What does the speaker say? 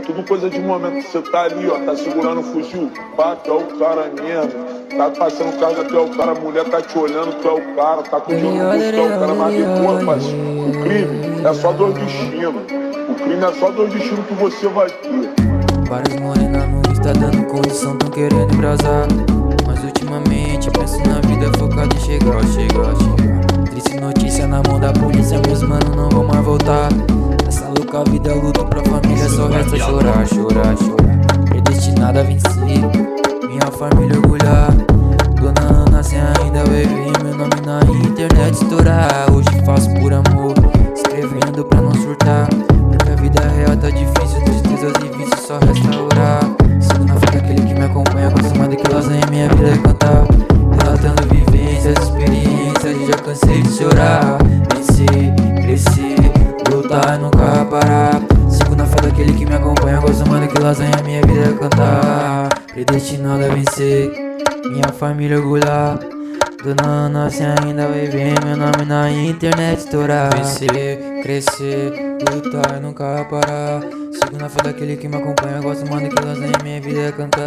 tudo coisa de momento. Você tá ali, ó, tá segurando o fuzil, pá, tu é o cara mesmo. Tá passando carga, tu é o cara, a mulher tá te olhando, tu é o cara, tá com o dinheiro no bolso, tu é o cara, mas depois, parceiro, o crime é só dois destinos. O crime é só dois destinos que você vai ter. Várias morenas no Insta dando condição, tão querendo embrasar. Mas ultimamente penso na vida focado em chegar. Triste notícia na mão da polícia, meus mano não vão mais voltar. Essa louca vida eu luto pra família, só resta chorar. Predestinado a vencer, minha família orgulhar. Dona Ana sem ainda vai ver meu nome na internet estourar. Hoje faço por amor, escrevendo pra não surtar. Porque a vida real tá difícil, tristezas e vícios, só resta orar. Sigo na fé daquele que me acompanha, acostumado que lasanha minha vida é cantar. Relatando vivências, experiências, já cansei de chorar. Vencer, crescer, lutar e nunca parar. Sigo na fé daquele que me acompanha, acostumado que lasanha minha vida é cantar. Predestinado a vencer, minha família orgulhar. Dona Ana se ainda vai ver meu nome na internet estourar. Vencer, crescer, lutar e nunca parar. Sigo na fé daquele que me acompanha, gosto mais do que lasanha, minha vida é cantar.